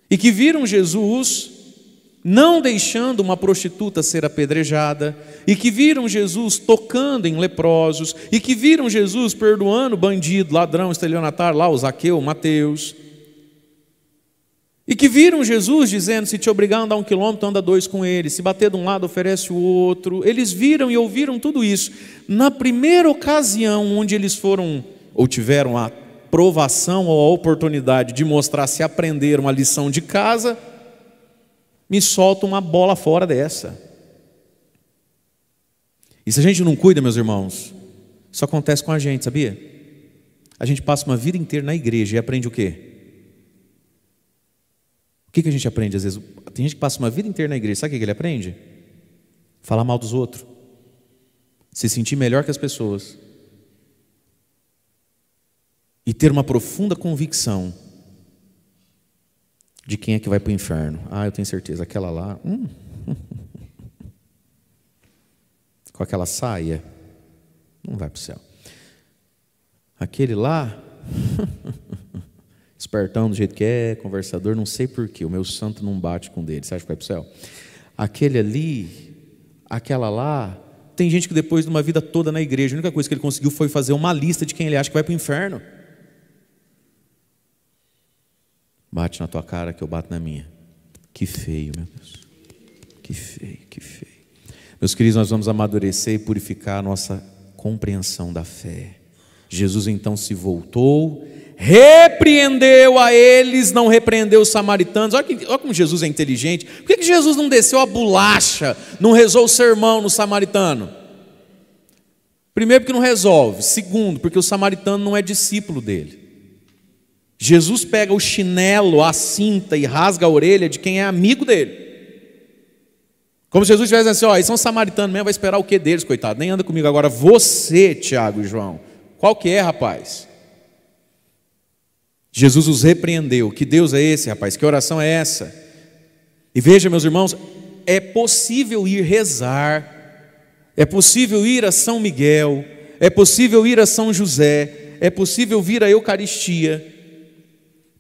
e que viram Jesus não deixando uma prostituta ser apedrejada, e que viram Jesus tocando em leprosos, e que viram Jesus perdoando bandido, ladrão, estelionatário, lá o Zaqueu, Mateus, e que viram Jesus dizendo: se te obrigar a andar 1 quilômetro, anda 2 com ele, se bater de um lado, oferece o outro. Eles viram e ouviram tudo isso. Na primeira ocasião onde eles foram, ou tiveram a provação ou a oportunidade de mostrar se aprenderam a lição de casa, me solta uma bola fora dessa. E se a gente não cuida, meus irmãos, isso acontece com a gente, sabia? A gente passa uma vida inteira na igreja e aprende o quê? O que a gente aprende às vezes? Tem gente que passa uma vida inteira na igreja, sabe o que ele aprende? Falar mal dos outros, se sentir melhor que as pessoas e ter uma profunda convicção de quem é que vai para o inferno. Eu tenho certeza, aquela lá, com aquela saia, não vai para o céu. Aquele lá, espertão do jeito que é, conversador, não sei porquê, o meu santo não bate com o dele, você acha que vai para o céu? Aquele ali, aquela lá, tem gente que depois de uma vida toda na igreja, a única coisa que ele conseguiu foi fazer uma lista de quem ele acha que vai para o inferno. Bate na tua cara que eu bato na minha. Que feio, meu Deus. Que feio, que feio. Meus queridos, nós vamos amadurecer e purificar a nossa compreensão da fé. Jesus então se voltou, repreendeu a eles, não repreendeu os samaritanos. Olha como Jesus é inteligente. Por que Jesus não desceu a bolacha, não rezou o sermão no samaritano? Primeiro, porque não resolve. Segundo, porque o samaritano não é discípulo dele. Jesus pega o chinelo, a cinta e rasga a orelha de quem é amigo dele. Como se Jesus estivesse assim: eles são samaritanos mesmo, vai esperar o que deles, coitado? Nem anda comigo agora. Você, Tiago e João, qual que é, rapaz? Jesus os repreendeu. Que Deus é esse, rapaz? Que oração é essa? E veja, meus irmãos, é possível ir rezar, é possível ir a São Miguel, é possível ir a São José, é possível vir à Eucaristia,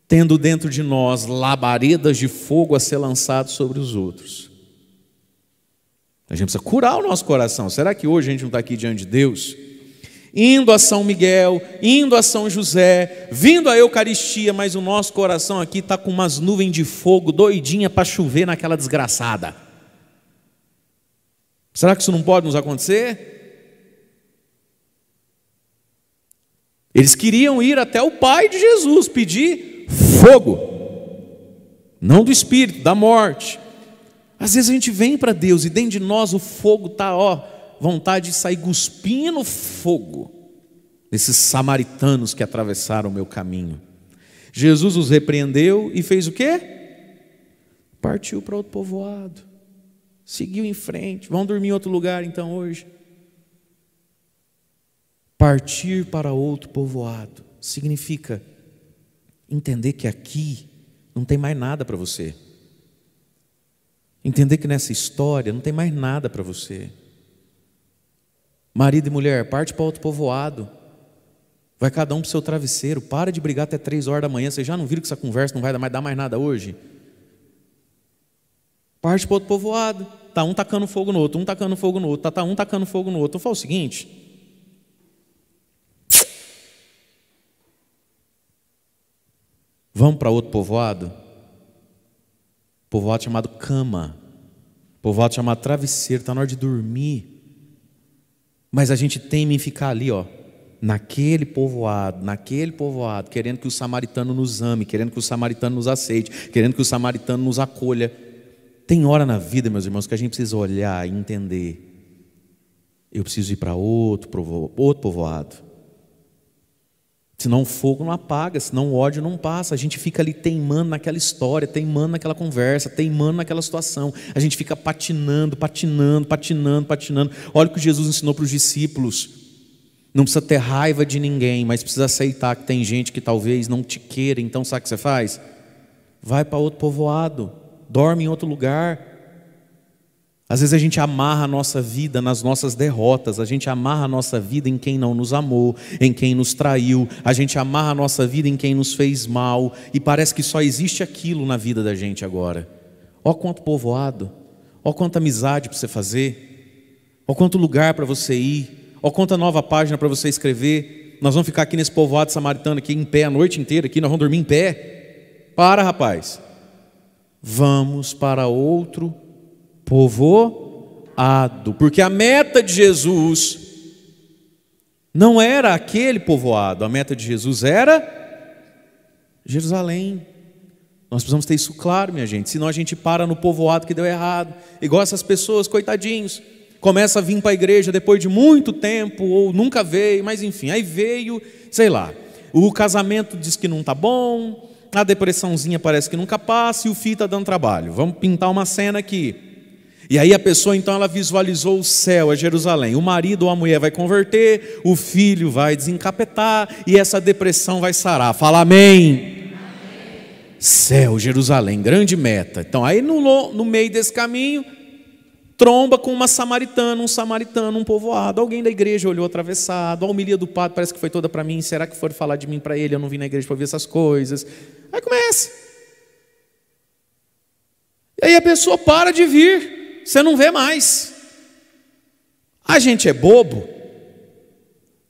tendo dentro de nós labaredas de fogo a ser lançado sobre os outros. A gente precisa curar o nosso coração. Será que hoje a gente não está aqui diante de Deus, indo a São Miguel, indo a São José, vindo à Eucaristia, mas o nosso coração aqui está com umas nuvens de fogo doidinha para chover naquela desgraçada? Será que isso não pode nos acontecer? Eles queriam ir até o Pai de Jesus pedir fogo, não do espírito, da morte. Às vezes a gente vem para Deus e dentro de nós o fogo está, vontade de sair cuspindo fogo, desses samaritanos que atravessaram o meu caminho. Jesus os repreendeu e fez o quê? Partiu para outro povoado, seguiu em frente. Vão dormir em outro lugar então hoje? Partir para outro povoado significa entender que aqui não tem mais nada para você. Entender que nessa história não tem mais nada para você. Marido e mulher, parte para outro povoado. Vai cada um para o seu travesseiro. Para de brigar até 3 horas da manhã. Vocês já não viram que essa conversa não vai dar mais nada hoje? Parte para outro povoado. Está um tacando fogo no outro, um tacando fogo no outro, está um tacando fogo no outro. Eu falo o seguinte: vamos para outro povoado? Povoado chamado cama, povoado chamado travesseiro. Está na hora de dormir. Mas a gente teima em ficar ali, naquele povoado, querendo que o samaritano nos ame, querendo que o samaritano nos aceite, querendo que o samaritano nos acolha. Tem hora na vida, meus irmãos, que a gente precisa olhar e entender: eu preciso ir para outro povoado. Senão o fogo não apaga, senão o ódio não passa. A gente fica ali teimando naquela história, teimando naquela conversa, teimando naquela situação. A gente fica patinando. Olha o que Jesus ensinou para os discípulos. Não precisa ter raiva de ninguém, mas precisa aceitar que tem gente que talvez não te queira. Então sabe o que você faz? Vai para outro povoado, dorme em outro lugar. Às vezes a gente amarra a nossa vida nas nossas derrotas, a gente amarra a nossa vida em quem não nos amou, em quem nos traiu, a gente amarra a nossa vida em quem nos fez mal, e parece que só existe aquilo na vida da gente agora. Ó quanto povoado, ó quanta amizade para você fazer, ó quanto lugar para você ir, ó quanta nova página para você escrever. Nós vamos ficar aqui nesse povoado samaritano aqui em pé a noite inteira, aqui nós vamos dormir em pé. Para, rapaz, vamos para outro povoado, porque a meta de Jesus não era aquele povoado, a meta de Jesus era Jerusalém. Nós precisamos ter isso claro, minha gente, senão a gente para no povoado que deu errado, igual essas pessoas, coitadinhos, começa a vir para a igreja depois de muito tempo, ou nunca veio, mas enfim, aí veio, sei lá, o casamento diz que não está bom, a depressãozinha parece que nunca passa, e o filho está dando trabalho. Vamos pintar uma cena aqui. E aí a pessoa então ela visualizou o céu, a Jerusalém. O marido ou a mulher vai converter, o filho vai desencapetar e essa depressão vai sarar. Fala amém. Céu, Jerusalém, grande meta. Então aí no meio desse caminho, tromba com uma samaritana, um povoado. Alguém da igreja olhou atravessado, a homilia do padre parece que foi toda para mim. Será que foram falar de mim para ele? Eu não vim na igreja para ver essas coisas. Aí começa. E aí a pessoa para de vir. Você não vê mais. A gente é bobo.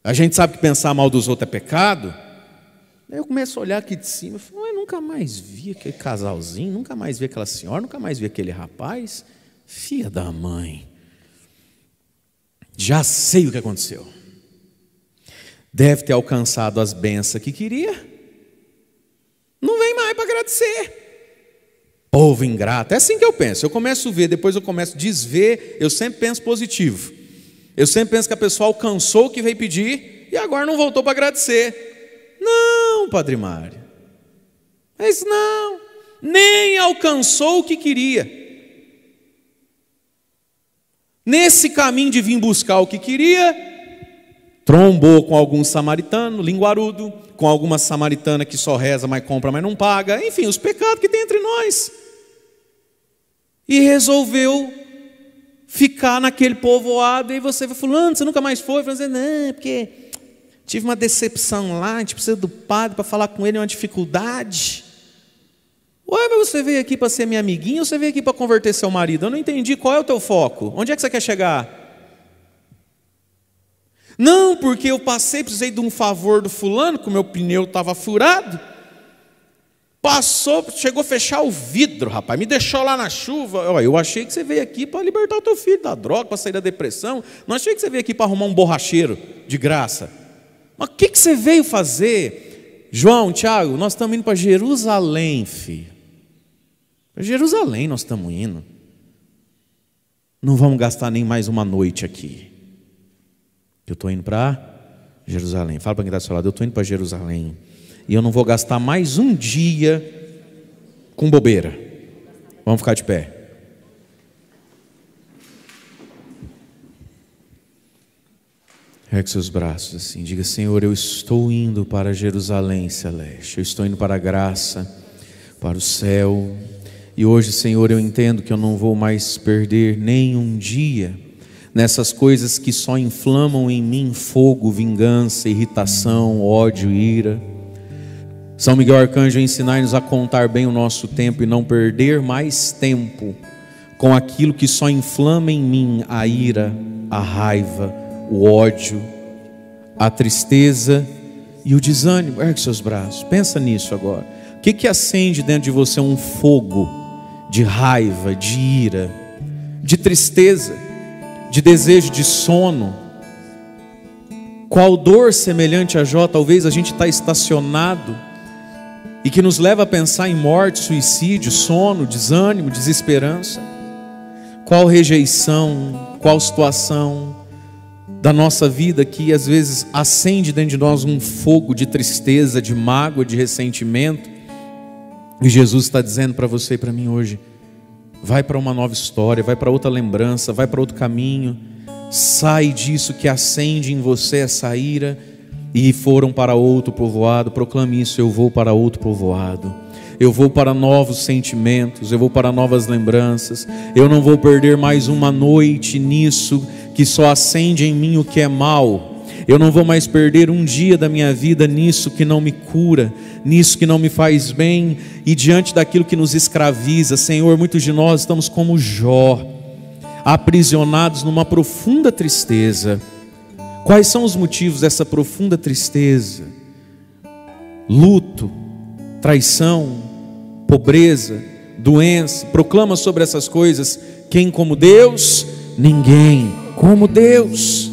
A gente sabe que pensar mal dos outros é pecado. Aí eu começo a olhar aqui de cima. Eu falo, eu nunca mais vi aquele casalzinho. Nunca mais vi aquela senhora. Nunca mais vi aquele rapaz. Filha da mãe. Já sei o que aconteceu. Deve ter alcançado as bênçãos que queria. Não vem mais para agradecer. Povo ingrato, é assim que eu penso. Eu começo a ver, depois eu começo a desver. Eu sempre penso positivo. Eu sempre penso que a pessoa alcançou o que veio pedir e agora não voltou para agradecer. Não, Padre Mário. Mas não, nem alcançou o que queria. Nesse caminho de vir buscar o que queria, trombou com algum samaritano, linguarudo, com alguma samaritana que só reza, mas compra, mas não paga. Enfim, os pecados que tem entre nós. E resolveu ficar naquele povoado. E você vai fulano, você nunca mais foi? Você não, porque tive uma decepção lá, a gente precisa do padre para falar com ele, é uma dificuldade. Ué, mas você veio aqui para ser minha amiguinha ou você veio aqui para converter seu marido? Eu não entendi, qual é o teu foco? Onde é que você quer chegar? Não, porque eu precisei de um favor do fulano, que o meu pneu estava furado. Passou, chegou a fechar o vidro, rapaz, me deixou lá na chuva. Eu achei que você veio aqui para libertar o teu filho da droga, para sair da depressão. Não achei que você veio aqui para arrumar um borracheiro de graça. Mas o que você veio fazer? João, Tiago, nós estamos indo para Jerusalém, filho. Para Jerusalém nós estamos indo. Não vamos gastar nem mais uma noite aqui. Eu estou indo para Jerusalém. Fala para quem está do seu lado, eu estou indo para Jerusalém. E eu não vou gastar mais um dia com bobeira. Vamos ficar de pé. Ergue seus braços assim. Diga, Senhor, eu estou indo para Jerusalém celeste. Eu estou indo para a graça, para o céu. E hoje, Senhor, eu entendo que eu não vou mais perder nem um dia nessas coisas que só inflamam em mim fogo, vingança, irritação, ódio, ira. São Miguel Arcanjo, ensinai-nos a contar bem o nosso tempo e não perder mais tempo com aquilo que só inflama em mim a ira, a raiva, o ódio, a tristeza e o desânimo. Ergue seus braços, pensa nisso agora. O que acende dentro de você um fogo de raiva, de ira, de tristeza, de desejo de sono? Qual dor semelhante a Jó talvez a gente está estacionado e que nos leva a pensar em morte, suicídio, sono, desânimo, desesperança? Qual rejeição, qual situação da nossa vida que às vezes acende dentro de nós um fogo de tristeza, de mágoa, de ressentimento? E Jesus está dizendo para você e para mim hoje: vai para uma nova história, vai para outra lembrança, vai para outro caminho, Sai disso que acende em você essa ira. E foram para outro povoado. Proclame isso: eu vou para outro povoado. Eu vou para novos sentimentos, eu vou para novas lembranças. Eu não vou perder mais uma noite nisso que só acende em mim o que é mal. Eu não vou mais perder um dia da minha vida nisso que não me cura, nisso que não me faz bem e diante daquilo que nos escraviza. Senhor, muitos de nós estamos como Jó, aprisionados numa profunda tristeza. Quais são os motivos dessa profunda tristeza? Luto, traição, pobreza, doença. Proclama sobre essas coisas: quem como Deus? Ninguém como Deus.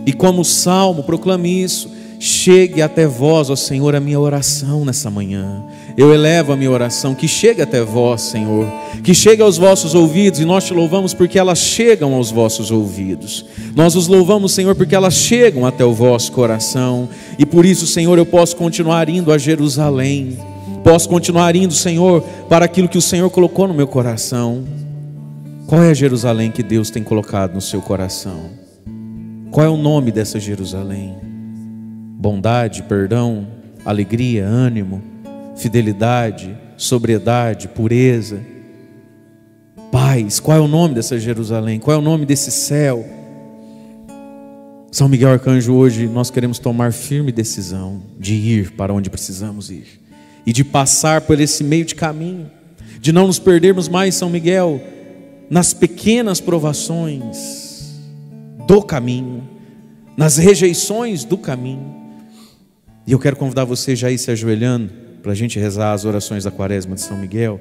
E como Salmo, proclame isso: chegue até vós, ó Senhor, a minha oração nessa manhã. Eu elevo a minha oração, que chegue até vós, Senhor, que chegue aos vossos ouvidos. E nós te louvamos porque elas chegam aos vossos ouvidos. Nós os louvamos, Senhor, porque elas chegam até o vosso coração. E por isso, Senhor, eu posso continuar indo a Jerusalém. Posso continuar indo, Senhor, para aquilo que o Senhor colocou no meu coração. Qual é a Jerusalém que Deus tem colocado no seu coração? Qual é o nome dessa Jerusalém? Bondade, perdão, alegria, ânimo, fidelidade, sobriedade, pureza, paz. Qual é o nome dessa Jerusalém? Qual é o nome desse céu? São Miguel Arcanjo, hoje nós queremos tomar firme decisão de ir para onde precisamos ir e de passar por esse meio de caminho, de não nos perdermos mais, São Miguel, nas pequenas provações do caminho, nas rejeições do caminho. E eu quero convidar você já a ir se ajoelhando para a gente rezar as orações da Quaresma de São Miguel.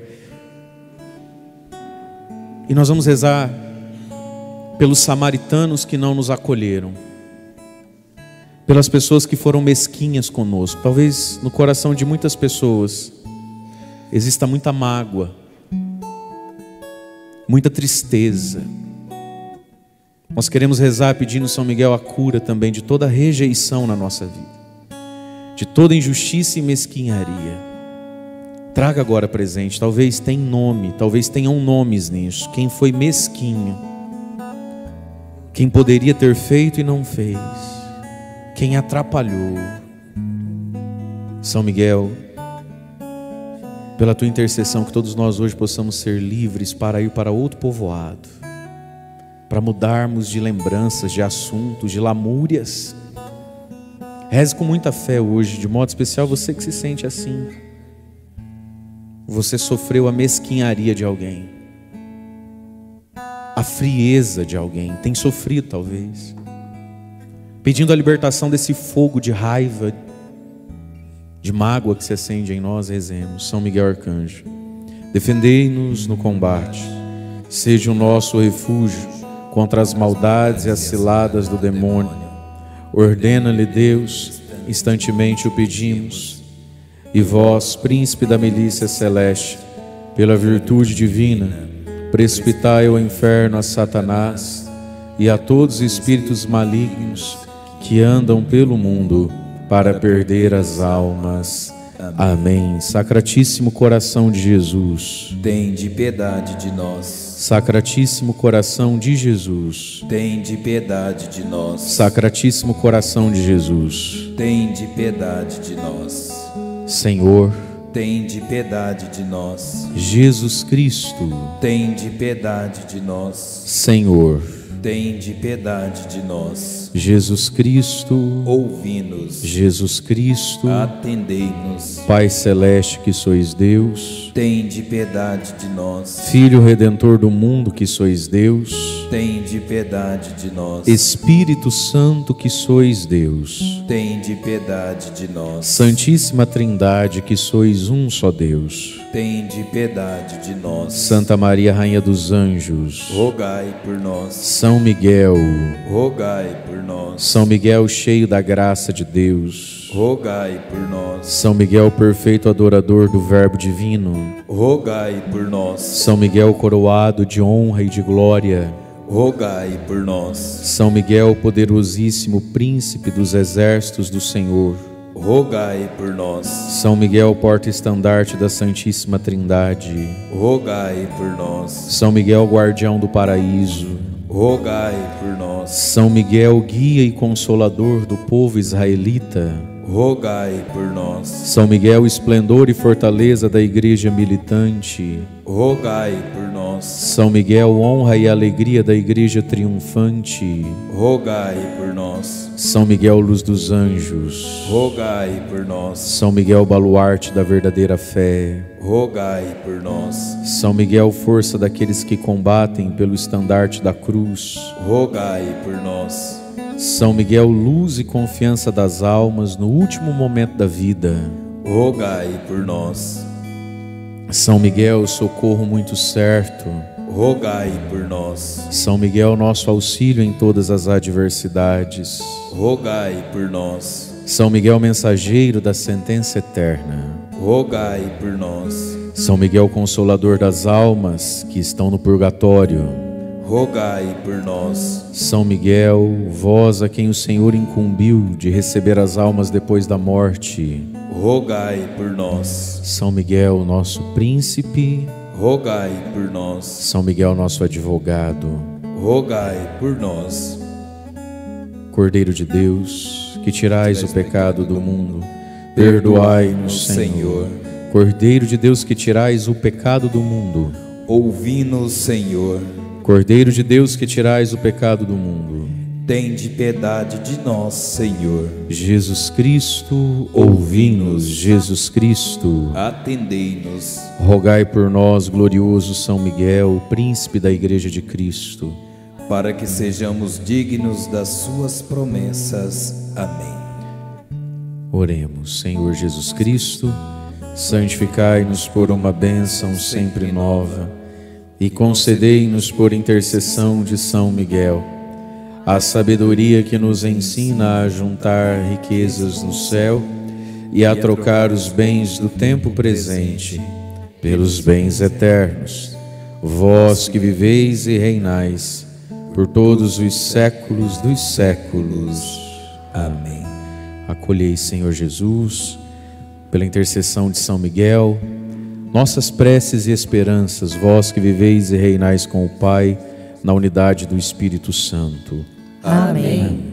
E nós vamos rezar pelos samaritanos que não nos acolheram, pelas pessoas que foram mesquinhas conosco. Talvez no coração de muitas pessoas exista muita mágoa, muita tristeza. Nós queremos rezar pedindo São Miguel a cura também de toda rejeição na nossa vida, de toda injustiça e mesquinharia. Traga agora presente. Talvez tenha nome, talvez tenham nomes nisso. Quem foi mesquinho, quem poderia ter feito e não fez, quem atrapalhou. São Miguel, pela tua intercessão, que todos nós hoje possamos ser livres para ir para outro povoado, para mudarmos de lembranças, de assuntos, de lamúrias. Reze com muita fé hoje, de modo especial você que se sente assim. Você sofreu a mesquinharia de alguém, a frieza de alguém, tem sofrido talvez, pedindo a libertação desse fogo de raiva, de mágoa que se acende em nós. Rezemos. São Miguel Arcanjo, defendei-nos no combate, seja o nosso refúgio contra as maldades e as ciladas do demônio. Ordena-lhe Deus, instantemente o pedimos. E vós, príncipe da milícia celeste, pela virtude divina, precipitai ao inferno a Satanás e a todos os espíritos malignos que andam pelo mundo para perder as almas. Amém. Sacratíssimo coração de Jesus, tende piedade de nós. Sacratíssimo coração de Jesus, tende piedade de nós. Sacratíssimo coração de Jesus, tende piedade de nós. Senhor, tende piedade de nós. Jesus Cristo, tende piedade de nós. Senhor, tende piedade de nós. Jesus Cristo, ouvi-nos. Jesus Cristo, atendei-nos. Pai celeste que sois Deus, tende piedade de nós. Filho redentor do mundo que sois Deus, tende piedade de nós. Espírito Santo que sois Deus, tende piedade de nós. Santíssima Trindade que sois um só Deus, tende piedade de nós. Santa Maria, Rainha dos Anjos, rogai por nós. São Miguel, rogai por nós. São Miguel, cheio da graça de Deus, rogai por nós. São Miguel, perfeito adorador do Verbo divino, rogai por nós. São Miguel, coroado de honra e de glória, rogai por nós. São Miguel, poderosíssimo príncipe dos exércitos do Senhor, rogai por nós. São Miguel, porta-estandarte da Santíssima Trindade, rogai por nós. São Miguel, guardião do paraíso, rogai por nós. São Miguel, guia e consolador do povo israelita, rogai por nós. São Miguel, esplendor e fortaleza da igreja militante, rogai por nós. São Miguel, honra e alegria da igreja triunfante, rogai por nós. São Miguel, luz dos anjos, rogai por nós. São Miguel, baluarte da verdadeira fé, rogai por nós. São Miguel, força daqueles que combatem pelo estandarte da cruz, rogai por nós. São Miguel, luz e confiança das almas no último momento da vida, rogai por nós. São Miguel, socorro muito certo, rogai por nós. São Miguel, nosso auxílio em todas as adversidades, rogai por nós. São Miguel, mensageiro da sentença eterna, rogai por nós. São Miguel, consolador das almas que estão no purgatório, rogai por nós. São Miguel, vós a quem o Senhor incumbiu de receber as almas depois da morte, rogai por nós. São Miguel, nosso príncipe, rogai por nós. São Miguel, nosso advogado, rogai por nós. Cordeiro de Deus, que tirais o pecado do mundo, perdoai-nos, Senhor. Cordeiro de Deus, que tirais o pecado do mundo, ouvi-nos, Senhor. Cordeiro de Deus, que tirais o pecado do mundo, tende piedade de nós, Senhor. Jesus Cristo, ouvi-nos. Jesus Cristo, atendei-nos. Rogai por nós, glorioso São Miguel, príncipe da Igreja de Cristo, para que sejamos dignos das suas promessas. Amém. Oremos. Senhor Jesus Cristo, santificai-nos por uma bênção sempre nova e concedei-nos por intercessão de São Miguel a sabedoria que nos ensina a juntar riquezas no céu e a trocar os bens do tempo presente pelos bens eternos. Vós que viveis e reinais por todos os séculos dos séculos. Amém. Acolhei, Senhor Jesus, pela intercessão de São Miguel, nossas preces e esperanças, vós que viveis e reinais com o Pai, na unidade do Espírito Santo. Amém.